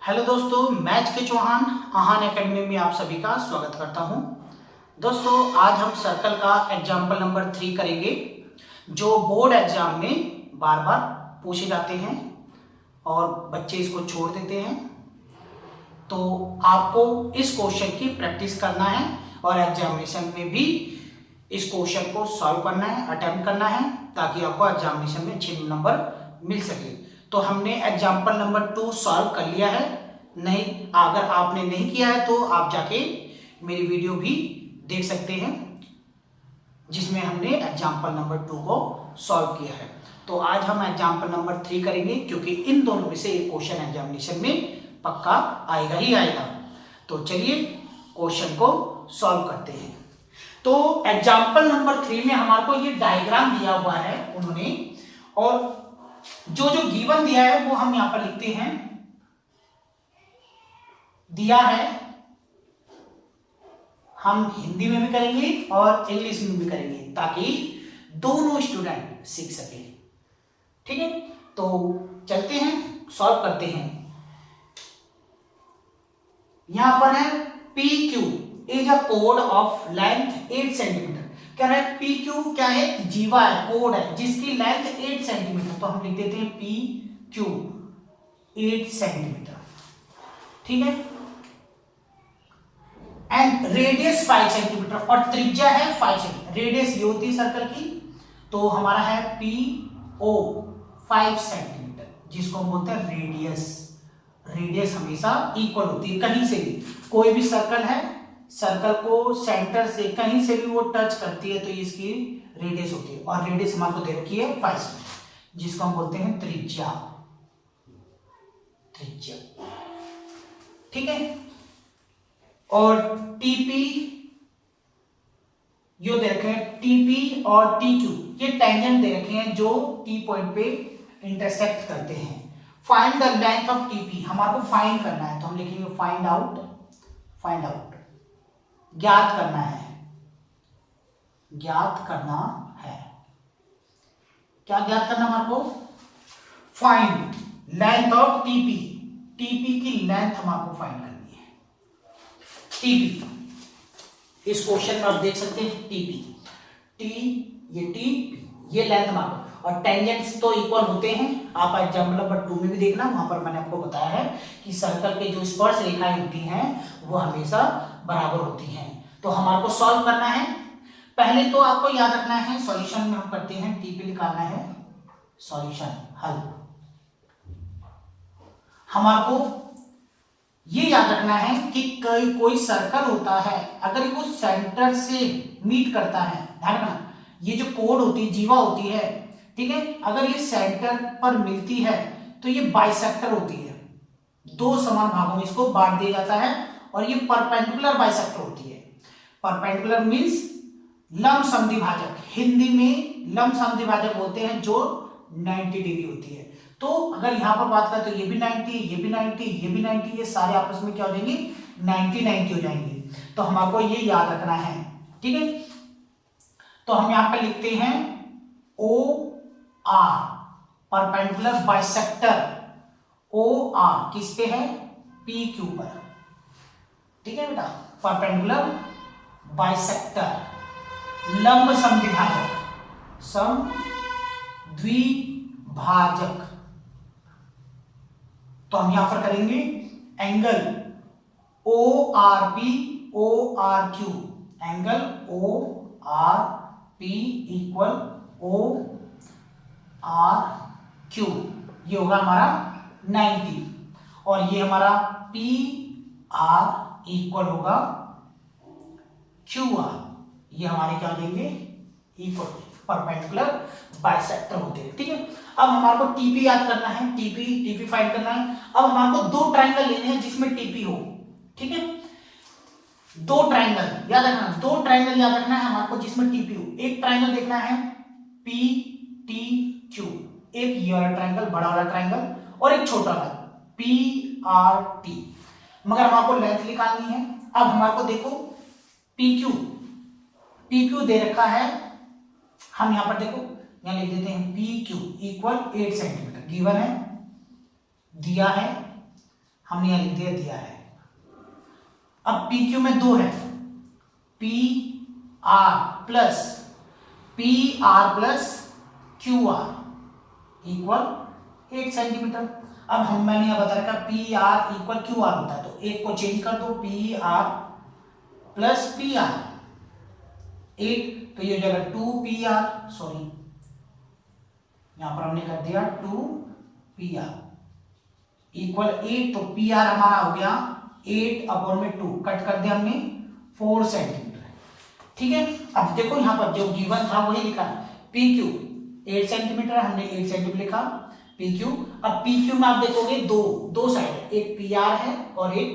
Hello दोस्तों, मैं के चौहान आहान एकेडमी में आप सभी का स्वागत करता हूं। दोस्तों, आज हम सर्कल का एग्जाम्पल नंबर 3 करेंगे, जो बोर्ड एग्जाम में बार बार पूछे जाते हैं और बच्चे इसको छोड़ देते हैं। तो आपको इस क्वेश्चन की प्रैक्टिस करना है और एग्जामिनेशन में भी इस क्वेश्चन को सॉल्व करना है, अटेम्प्ट करना है, ताकि आपको एग्जामिनेशन में अच्छे नंबर मिल सके। तो हमने एग्जाम्पल नंबर 2 सॉल्व कर लिया है। नहीं, अगर आपने नहीं किया है तो आप जाके मेरी वीडियो भी देख सकते हैं, जिसमें हमने एग्जाम्पल नंबर 2 को सॉल्व किया है। तो आज हम एग्जाम्पल नंबर 3 करेंगे, क्योंकि इन दोनों में से एक क्वेश्चन एग्जामिनेशन में पक्का आएगा ही आएगा। तो चलिए क्वेश्चन को सॉल्व करते हैं। तो एग्जाम्पल नंबर 3 में हमारे को ये डायग्राम दिया हुआ है उन्होंने, और जो जो गिवन दिया है वो हम यहां पर लिखते हैं। दिया है, हम हिंदी में भी करेंगे और इंग्लिश में भी करेंगे, ताकि दोनों स्टूडेंट सीख सके। ठीक है, तो चलते हैं, सॉल्व करते हैं। यहां पर है PQ is a code of length 8 centimetre. क्या है PQ? क्या है? जीवा है, कोड है, जिसकी लेंथ 8 सेंटीमीटर। तो हम लिख देते हैं PQ 8 सेंटीमीटर। ठीक है, एंड रेडियस 5 सेंटीमीटर और त्रिज्या है 5 सेंटीमीटर। रेडियस ये होती है सर्कल की, तो हमारा है PO 5 सेंटीमीटर, जिसको हम बोलते हैं रेडियस। रेडियस हमेशा इक्वल होती है, कहीं से भी कोई भी सर्कल है, सर्कल को सेंटर से कहीं से भी वो टच करती है तो इसकी रेडियस होती है। और रेडियस हमारे को दे रखी है 5 सेंटीमीटर, जिसको हम बोलते हैं त्रिज्या। त्रिज्या, ठीक है। और टीपी यो दे रखे हैं, टीपी और टीक्यू ये टेंजेंट दे रखे हैं जो टी पॉइंट पे इंटरसेक्ट करते हैं। Find the length of TP, हमारे को फाइंड करना है, तो हम लिखेंगे फाइंड आउट। फाइंड आउट, ज्ञात करना है, ज्ञात करना है। क्या ज्ञात करना हमारे को? Find length of TP. TP की लेंथ हमारे को फाइंड करनी है। टीपी, इस क्वेश्चन में आप देख सकते हैं टीपी, ये लेंथ हमारे को, और टेंजेंट्स तो इक्वल होते हैं। आप एग्जाम्पल नंबर 2 में भी देखना, वहां पर मैंने आपको बताया है कि सर्कल के जो स्पर्श रेखाएं होती हैं वो हमेशा बराबर होती हैं। तो हमारे को सॉल्व करना है। पहले तो आपको याद रखना है, सॉल्यूशन में हम करते हैं, टीपी निकालना है, सॉल्यूशन हल। हमारे को ये याद रखना है कि कोई सर्कल होता है, अगर वो सेंटर से मीट करता है, ध्यान रखना, ये जो कोड होती है, जीवा होती है, ठीक है, अगर ये सेंटर पर मिलती है तो ये बाइसेक्टर होती है। दो समान भागों में इसको बांट दिया जाता है, और ये परपेंडिकुलर बाइसेक्टर होती है। परपेंडिकुलर मींस लंब समद्विभाजक, हिंदी में लंब समद्विभाजक बोलते हैं, जो 90 डिग्री होती है। तो अगर यहां पर बात करें तो ये भी 90, ये भी 90, ये भी 90, ये सारे आपस में क्या हो जाएंगे? 90 हो जाएंगे। तो हमारे ये याद रखना है, ठीक है। तो हम यहां पर लिखते हैं OR, परपेंडिकुलर बाइसेक्टर। OR किस पे है? PQ पर, ठीक है बेटा। परपेंडिकुलर बाइसेक्टर, लंब समद्विभाजक, समद्विभाजक। तो हम यहां पर करेंगे angle ORP ORQ, angle ORP equal ORQ, ये होगा हमारा 90, और ये हमारा PR इक्वल होगा QR। ये हमारे क्या हो जाएंगे? इक्वल, परपेंडिकुलर बाइसेक्टर होते हैं, ठीक है। अब हमारे को टीपी याद करना है, टीपी फाइंड करना है। अब हमारे को दो ट्रायंगल लेने हैं जिसमें टीपी हो, ठीक है। दो ट्रायंगल याद रखना, दो ट्रायंगल याद रखना है हमारे को जिसमें टीपी हो। एक ट्रायंगल देखना है PTQ, एक ये वाला ट्रायंगल, बड़ा वाला ट्रायंगल, और एक छोटा वाला PRT, मगर हमारे को लेंथ निकालनी है। अब हमारे को देखो PQ दे रखा है, हम यहां पर देखो, यहां लिख देते हैं PQ इक्वल 8 सेंटीमीटर गिवन है, दिया है। हमने यहाँ लिख दिया है। अब पी क्यू में 2 है, P R plus Q R equal 8 centimetre. अब मैंने यहां बता रखा P R equal Q R होता है, तो एक को चेंज कर दो, P R plus P R 8, तो ये हो जाएगा 2 पी आर, सॉरी यहां पर हमने कर दिया 2 पी आर इक्वल 8, तो पी आर हमारा हो गया 8/2, कट कर दिया हमने 4 सेंटीमीटर। ठीक है, अब देखो यहां पर जो गिवन था वही लिखा है, पी क्यू 8 सेंटीमीटर, हमने 8 सेंटीमीटर लिखा पी क्यू। अब पी क्यू में आप देखोगे दो साइड है, एक पी आर है और एक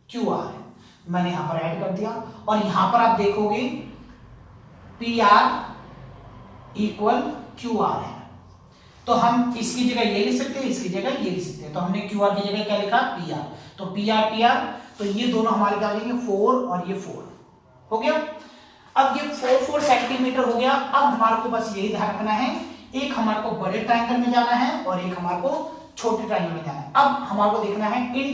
क्यू आर है, मैंने यहां पर ऐड कर दिया। और यहां पर आप देखोगे P R equal Q R है, तो हम इसकी जगह ये लिख सकते हैं, इसकी जगह ये लिख सकते हैं, तो हमने क्यू आर की जगह क्या लिखा पी आर, तो पी आर, तो ये दोनों हमारे क्या लेंगे 4 और ये 4 हो गया। अब ये 4 सेंटीमीटर हो गया। अब हमारे को बस यही ध्यान रखना है, एक हमारे को बड़े ट्रायंगल में जाना है और एक हमारे को छोटे ट्रायंगल में जाना है। अब हमारे को देखना है इन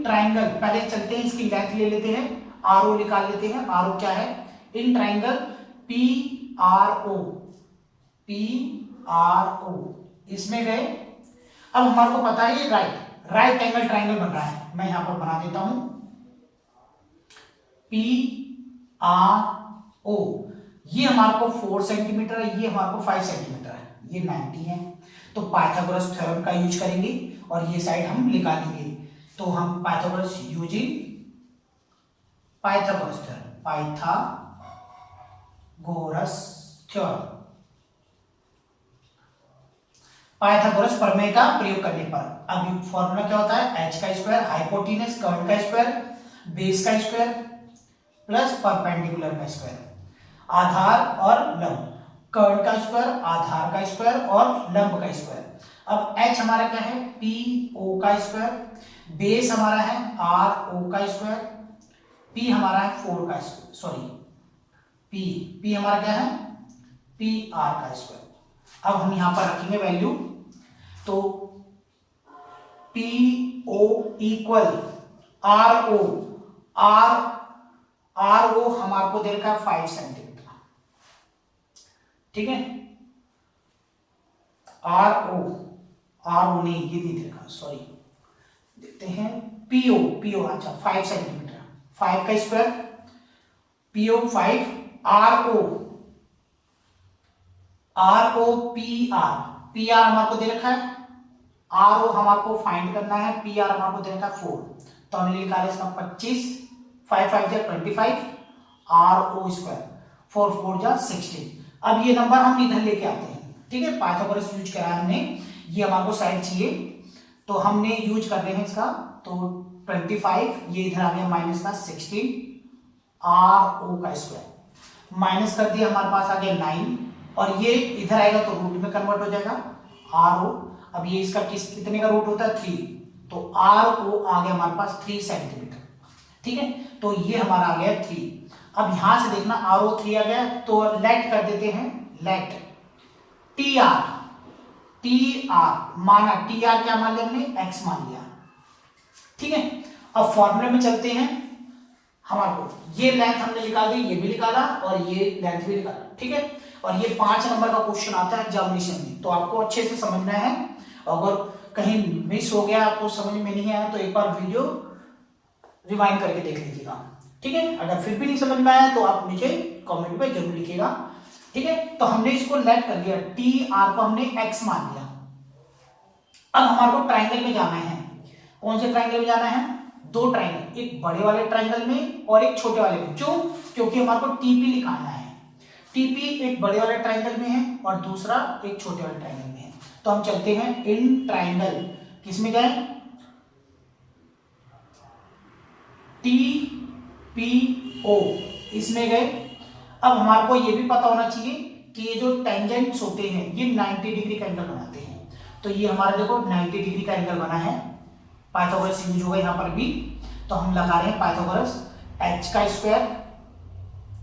ट्रायंगल पहले चलते हैं, इसकी लेंथ ले लेते हैं, आर ओ निकाल लेते हैं। आर ओ क्या है, in triangle P R O इसमें गए। अब हमारे को पता है ये राइट एंगल ट्रायंगल बन रहा है, मैं यहां पर बना देता हूं पी आर ओ, ये हमारे को 4 सेंटीमीटर है, ये हमारे को 5 सेंटीमीटर है, ये 90 है, तो पाइथागोरस थ्योरम का यूज करेंगे और ये साइड हम निकालेंगे। तो हम Pythagoras using Pythagoras theorem, Pythagoras प्रमेय का प्रयोग करने पर अब फॉर्मूला क्या होता है, h का स्क्वायर हाइपोटेनस कर्व का स्क्वायर बेस का स्क्वायर प्लस परपेंडिकुलर का स्क्वायर, आधार और लंब, कर्व का स्क्वायर आधार का स्क्वायर और लंब का स्क्वायर। अब h हमारा क्या है, पी ओ का स्क्वायर, बेस हमारा है आर ओ का स्क्वायर, p हमारा है 4 का स्क्वायर, सॉरी p हमारा क्या है पी आर का स्क्वायर। अब हम यहां पर रखेंगे वैल्यू, तो P O equal R O हमारे को दे रखा है 5 सेंटीमीटर, ठीक है। आर ओ नहीं, ये नहीं दे रखा, सॉरी, देखते हैं पीओ अच्छा 5 सेंटीमीटर, 5 का square, PO 5, R O P R हमारे को दे रखा है, आर ओ हमारे को फाइंड करना है, पी आर हमारे को दे रखा है 4, तो हमने निकाला इसका 25, 5 5 जा 25, आर ओ स्क्वायर 4 4 जा 16। अब ये नंबर हम इधर लेके आते हैं, ठीक है, पाइथागोरस यूज करा है हमने, ये हमारे को साइड चाहिए, तो हमने यूज कर रहे हैं इसका, तो 25 ये इधर आ गया माइनस का 16, आर ओ का स्क्वायर माइनस कर दिया, हमारे पास आ गया 9, और ये इधर आएगा तो रूट में कन्वर्ट हो जाएगा आर ओ। अब ये इसका कितने का रूट होता है 3, तो आर ओ आ गया हमारे पास 3 सेंटीमीटर, ठीक है, तो ये हमारा आ गया 3। अब यहां से देखना आर ओ 3 आ गया, तो लेट कर देते हैं, लेट टी आर माना, टी आर क्या मान लिया हमने, एक्स मान लिया, ठीक है। अब फॉर्मूले में चलते हैं, हमारे को ये लेंथ हमने निकाल दी, ये भी निकाला और ये लेंथ भी निकाला, ठीक है। और ये 5 नंबर का क्वेश्चन आता है एग्जामिनेशन में, तो आपको अच्छे से समझना है, अगर कहीं मिस हो गया, आपको समझ में नहीं आया, तो एक बार वीडियो रिवाइंड करके देख लीजिएगा, ठीक है। अगर फिर भी नहीं समझ में आया तो आप नीचे कमेंट में जरूर लिखिएगा, ठीक है। तो हमने इसको लेट कर दिया, टी आर को हमने एक्स मान लिया। अब हमारे को ट्राइंगल में जाना है, कौन से ट्राइंगल में जाना है, 2 ट्राइंगल, एक बड़े वाले ट्राइंगल में और एक छोटे वाले में। क्यों, क्योंकि हमारे को टीपी निकालना है, टीपी एक बड़े वाले ट्राइंगल में है और दूसरा एक छोटे वाले ट्राइंगल में है। तो हम चलते हैं इन ट्राइंगल, किसमें गए, टीपीओ इसमें गए। अब हमारे को ये भी पता होना चाहिए कि ये जो टेंजेंट्स होते हैं ये 90 डिग्री का एंगल बनाते हैं, तो ये हमारा देखो 90 डिग्री का एंगल बना है, पाइथागोरस यूज होगा यहाँ पर भी। तो हम लगा रहे हैं पाइथागोरस, h का स्क्वायर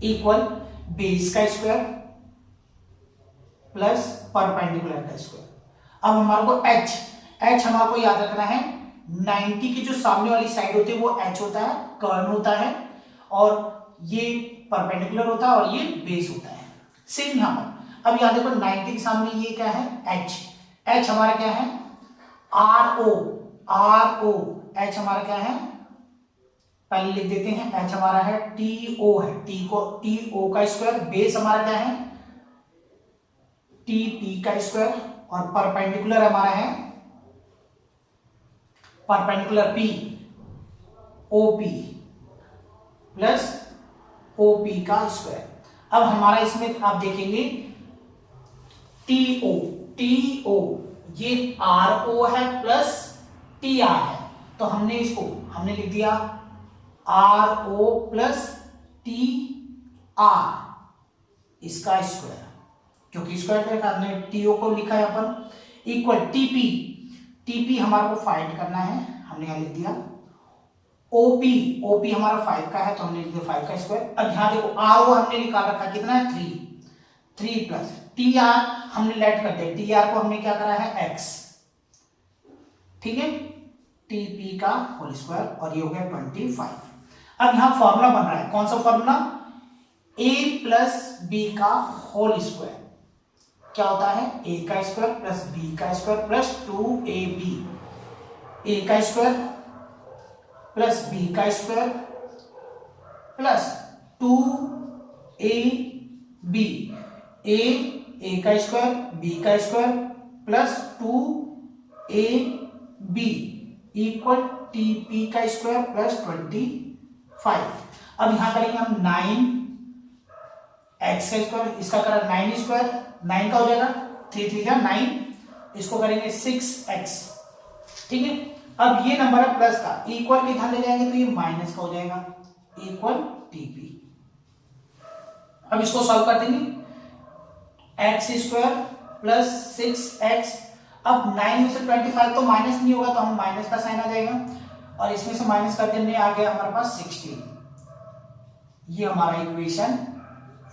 इक्वल बेस का स्क्वायर प्लस परपेंडिकुलर का स्क्वायर। अब हमारे को h हमारे को याद रखना है 90 की जो सामने वाली साइड होती है वो h होता है, कर्न होता है, और ये परपेंडिकुलर होता है और ये बेस होता है। सेम यहां पर अब यहां देखो 90 के सामने ये क्या है h, h हमारा क्या है r o, h हमारा क्या है पहले लिख देते हैं, h हमारा है TO है, TO का स्क्वायर, बेस हमारा क्या है TP का स्क्वायर, और परपेंडिकुलर हमारा है perpendicular P OP plus OP का स्क्वायर। अब हमारा इसमें आप देखेंगे TO ये RO है प्लस TR है, तो हमने लिख दिया RO प्लस TR इसका स्क्वायर, क्योंकि स्क्वायर पे हमने TO को लिखा है अपन इक्वल TP हमारे को फाइंड करना है, हमने यहां लिख दिया OP हमारा 5 का है तो हमने लिख दिया 5 का स्क्वायर। अब यहां देखो RO हमने निकाल रखा कितना है 3 प्लस TR हमने लेट कर दिया, TR को हमने क्या करा है x, ठीक है, TP का होल स्क्वायर, और ये हो गया 25। अब यहां फॉर्मूला बन रहा है, कौन सा फॉर्मूला a प्लस b का होल स्क्वायर क्या होता है a का स्क्वायर प्लस b का स्क्वायर प्लस 2ab, a का स्क्वायर प्लस b का स्क्वायर प्लस 2ab, a का स्क्वायर b का square plus 2ab equal TP का स्क्वायर प्लस 25। अब यहां करेंगे हम 9x का स्क्वायर, इसका करें 9 स्क्वायर, 9 का हो जाएगा 3 3 का 9, इसको करेंगे 6x, ठीक है। अब ये नंबर है प्लस का, इक्वल के इधर ले जाएंगे तो ये माइनस का हो जाएगा इक्वल TP। अब इसको सॉल्व कर देंगे, x स्क्वायर प्लस 6x, अब 9 में से 25 तो माइनस नहीं होगा तो हम माइनस का साइन आ जाएगा, और इसमें से माइनस कर देने आ गया हमारे पास 16, ये हमारा इक्वेशन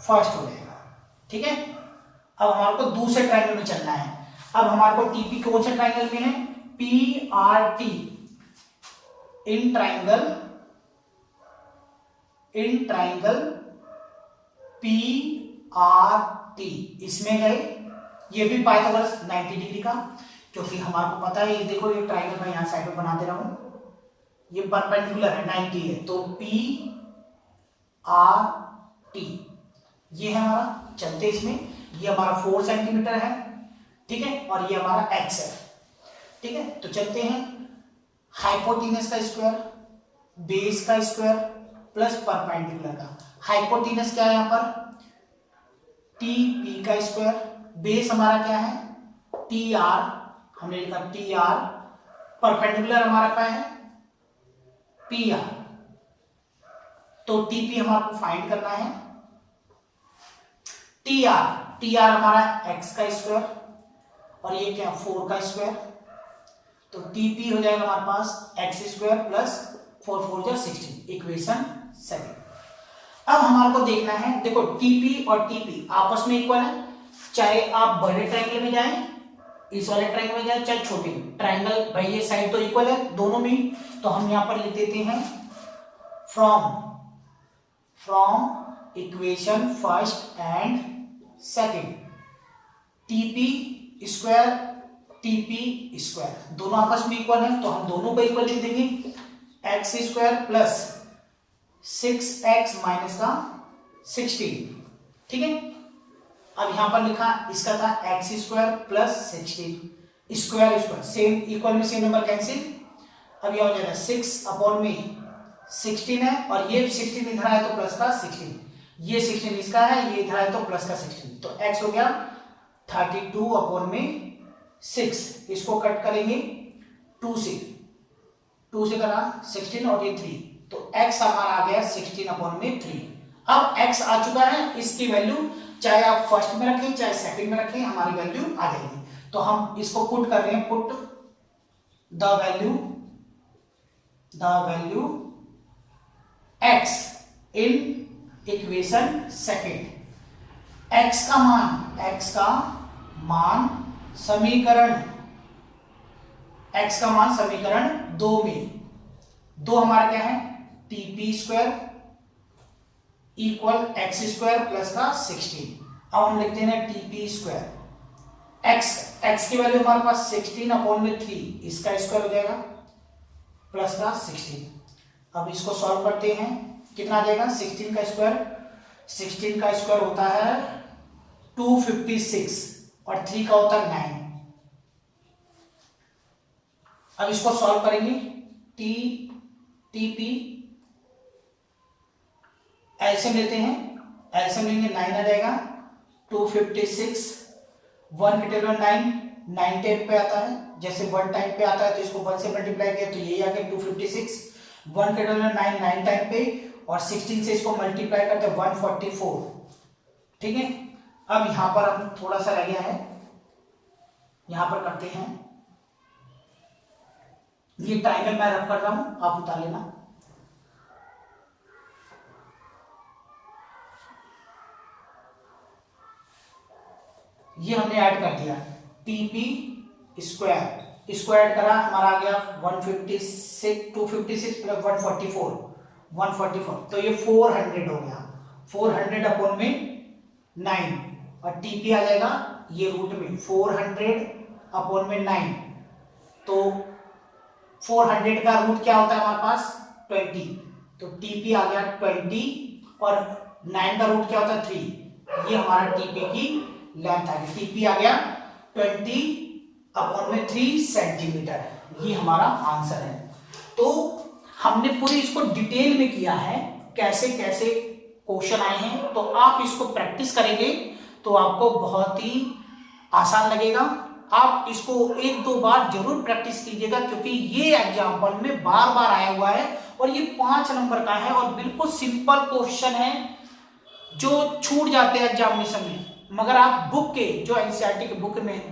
फर्स्ट हो जाएगा, ठीक है। अब हमारे को दूसरे ट्रायंगल में चलना है, अब हमारे को TP कौन से ट्रायंगल में है PRT, इन ट्रायंगल PRT, इसमें गए, ये भी पाइथागोरस 90 डिग्री का, क्योंकि हमारे को पता है ये देखो ये ट्रायंगल मैं यहां साइड में बना दे रहा हूं, ये परपेंडिकुलर है 90 है, तो PRT ये है हमारा, चलते इसमें, ये हमारा 4 सेंटीमीटर है, ठीक है, और ये हमारा x है, ठीक है। तो चलते हैं, हाइपोटेनस का स्क्वायर, बेस का स्क्वायर प्लस परपेंडिकुलर का, हाइपोटेनस क्या है यहाँ पर TP का स्क्वायर, बेस हमारा क्या है TR, हमने लिखा TR, परपेंडिकुलर हमारा क्या है PR, तो TP हमारा फाइंड करना है, TR हमारा x का स्क्वायर, और ये क्या 4 का स्क्वायर, तो TP हो जाएगा हमारे पास x स्क्वायर प्लस 4 4 जा 16, इक्वेशन 7। अब हमारे को देखना है, देखो TP और TP आपस में इक्वल है, चाहे आप बड़े ट्रायंगल में जाएं, इस वाले ट्रायंगल में जाएं, चाहे छोटे ट्रायंगल, भाई ये साइड तो इक्वल है दोनों में, तो हम यहां पर लिख देते हैं from equation first and second, TP square TP square दोनों आपस में इक्वल है, तो हम दोनों को इक्वल लिख देंगे, x square plus 6x minus का 16, ठीक है। अब यहां पर लिखा, इसका था x square plus 16, square same, equal में सेम नंबर कैंसिल, अब यह हो जाएगा 6 अपॉन में 16 है, और ये 16 इधर है तो प्लस का 16, ये 16 इसका है, ये इधर है तो प्लस का 16, तो x हो गया 32 अपॉन में 6, इसको कट करेंगे 2 से करा 16 और ये 3, तो x हमारा आ गया 16 अपॉन में 3। अब x आ चुका है, इसकी वैल्यू चाहे आप फर्स्ट में रखें चाहे सेकंड में रखें, हमारी वैल्यू आ जाएगी, तो हम इसको पुट कर रहे हैं, put the value x in equation second, x का मान समीकरण x का मान समीकरण 2 में, 2 हमारा क्या है, TP square equal x square plus का 16। अब हम लिखते हैं टीपी स्क्वायर, x की वैल्यू हमारे पास 16 अपॉन में 3, इसका स्क्वायर हो जाएगा प्लस का 16। अब इसको सॉल्व करते हैं, कितना आ जाएगा, 16 का स्क्वायर होता है 256 और 3 का होता है 9। अब इसको सॉल्व करेंगे, टीपी एलसीएम लेते हैं, एलसीएम लेंगे 9 आ जाएगा, 256 1 के टेबल 9 टाइप पे आता है, जैसे 1 टाइप पे आता है तो इसको 1 से मल्टीप्लाई किया तो यही आ गया 256, 1 के टेबल 9 टाइप पे, और 16 से इसको मल्टीप्लाई करते हैं 144। ठीक है, अब यहां पर हम थोड़ा सा रह गया है, यहां पर करते हैं, ये ट्रायंगल मैं रख कर रहा हूं, आप उतार लेना। ये हमने ऐड कर दिया, टीपी स्क्वायर करा, हमारा आ गया 156, 256 प्लस 144, तो ये 400 हो गया, 400 अपॉन में 9, और टीपी आ जाएगा ये रूट में 400 अपॉन में 9, तो 400 का रूट क्या होता है हमारे पास 20, तो टीपी आ गया 20, और 9 का रूट क्या होता है 3, ये हमारा टीपी की लेंथ आ गई, टीपी आ गया 20 अपॉन में 3 सेंटीमीटर, ये हमारा आंसर है। तो हमने पूरी इसको डिटेल में किया है, कैसे कैसे क्वेश्चन आए हैं, तो आप इसको प्रैक्टिस करेंगे तो आपको बहुत ही आसान लगेगा। आप इसको 1-2 बार जरूर प्रैक्टिस कीजिएगा, क्योंकि ये एग्जाम्पल में बार बार आया हुआ है और ये 5 नंबर का है और बिल्कुल सिंपल क्वेश्चन है जो छूट जाते हैं एग्जामिनेशन में, मगर आप बुक के जो एनसीईआरटी के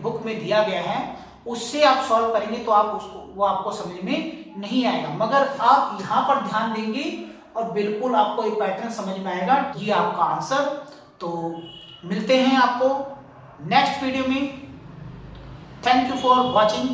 बुक में दिया गया है उससे आप सॉल्व करेंगे तो वो आपको समझ में नहीं आएगा, मगर आप यहाँ पर ध्यान देंगे और बिल्कुल आपको ये पैटर्न समझ में आएगा, ये आपका आंसर। तो मिलते हैं आपको नेक्स्ट वीडियो में। Thank you for watching.